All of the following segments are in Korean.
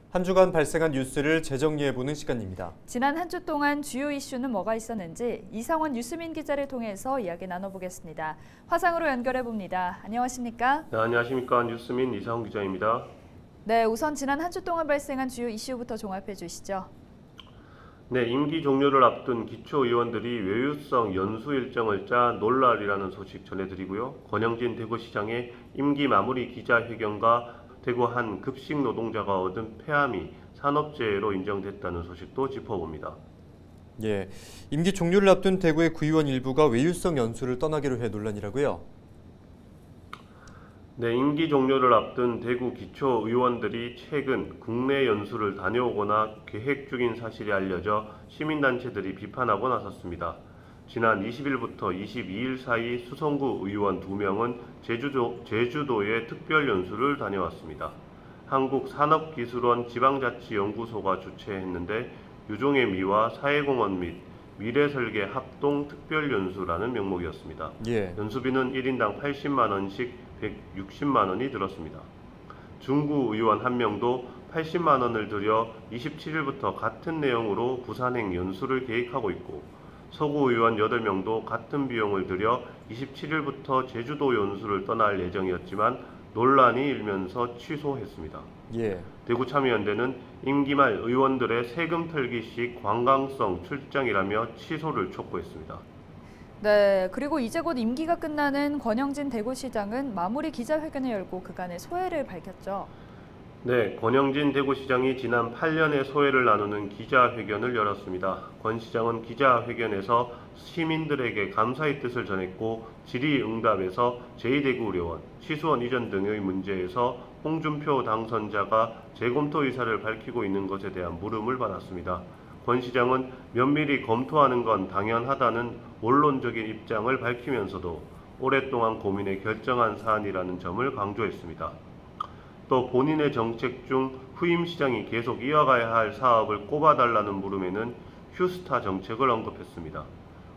한 주간 발생한 뉴스를 재정리해보는 시간입니다. 지난 한 주 동안 주요 이슈는 뭐가 있었는지 이상원 뉴스민 기자를 통해서 이야기 나눠보겠습니다. 화상으로 연결해봅니다. 안녕하십니까? 네, 안녕하십니까. 뉴스민 이상원 기자입니다. 네, 우선 지난 한 주 동안 발생한 주요 이슈부터 종합해 주시죠. 네, 임기 종료를 앞둔 기초의원들이 외유성 연수 일정을 짜 놀랄이라는 소식 전해드리고요. 권영진 대구시장의 임기 마무리 기자회견과 대구 한 급식 노동자가 얻은 폐암이 산업재해로 인정됐다는 소식도 짚어봅니다. 예, 임기 종료를 앞둔 대구의 구의원 일부가 외유성 연수를 떠나기로 해 논란이라고요? 네, 임기 종료를 앞둔 대구 기초의원들이 최근 국내 연수를 다녀오거나 계획 중인 사실이 알려져 시민단체들이 비판하고 나섰습니다. 지난 20일부터 22일 사이 수성구 의원 2명은 제주도에 특별연수를 다녀왔습니다. 한국산업기술원 지방자치연구소가 주최했는데 유종의 미와 사회공헌 및 미래설계 합동 특별연수라는 명목이었습니다. 예. 연수비는 1인당 80만 원씩 160만 원이 들었습니다. 중구 의원 1명도 80만 원을 들여 27일부터 같은 내용으로 부산행 연수를 계획하고 있고 서구 의원 8명도 같은 비용을 들여 27일부터 제주도 연수를 떠날 예정이었지만 논란이 일면서 취소했습니다. 예. 대구참여연대는 임기 말 의원들의 세금 털기식 관광성 출장이라며 취소를 촉구했습니다. 네, 그리고 이제 곧 임기가 끝나는 권영진 대구시장은 마무리 기자회견을 열고 그간의 소회를 밝혔죠. 네, 권영진 대구시장이 지난 8년의 소회를 나누는 기자회견을 열었습니다. 권 시장은 기자회견에서 시민들에게 감사의 뜻을 전했고 질의응답에서 제2대구의료원, 취수원 이전 등의 문제에서 홍준표 당선자가 재검토 의사를 밝히고 있는 것에 대한 물음을 받았습니다. 권 시장은 면밀히 검토하는 건 당연하다는 원론적인 입장을 밝히면서도 오랫동안 고민해 결정한 사안이라는 점을 강조했습니다. 또 본인의 정책 중 후임 시장이 계속 이어가야 할 사업을 꼽아달라는 물음에는 휴스타 정책을 언급했습니다.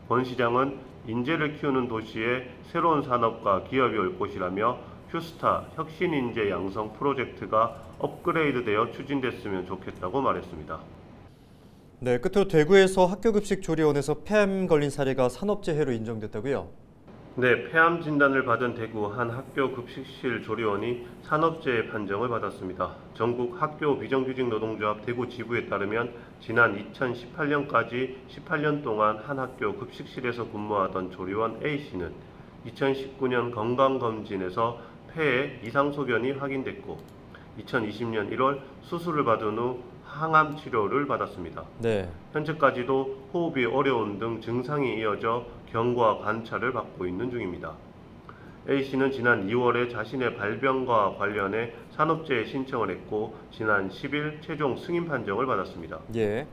권 시장은 인재를 키우는 도시에 새로운 산업과 기업이 올 것이라며 휴스타 혁신인재 양성 프로젝트가 업그레이드되어 추진됐으면 좋겠다고 말했습니다. 네, 끝으로 대구에서 학교급식 조리원에서 폐암 걸린 사례가 산업재해로 인정됐다고요? 네, 폐암 진단을 받은 대구 한 학교 급식실 조리원이 산업재해 판정을 받았습니다. 전국 학교 비정규직 노동조합 대구 지부에 따르면 지난 2018년까지 18년 동안 한 학교 급식실에서 근무하던 조리원 A씨는 2019년 건강검진에서 폐에 이상소견이 확인됐고 2020년 1월 수술을 받은 후 항암 치료를 받았습니다. 네. 현재까지도 호흡이 어려운 등 증상이 이어져 경과 관찰을 받고 있는 중입니다. A씨는 지난 2월에 자신의 발병과 관련해 산업재해 신청을 했고 지난 10일 최종 승인 판정을 받았습니다. 예.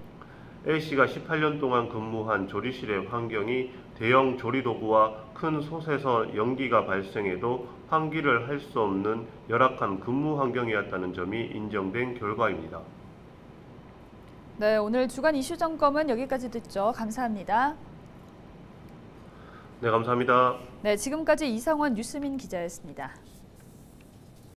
A씨가 18년 동안 근무한 조리실의 환경이 대형 조리도구와 큰 솥에서 연기가 발생해도 환기를 할 수 없는 열악한 근무 환경이었다는 점이 인정된 결과입니다. 네, 오늘 주간 이슈 점검은 여기까지 듣죠. 감사합니다. 네, 감사합니다. 네, 지금까지 이상원 뉴스민 기자였습니다.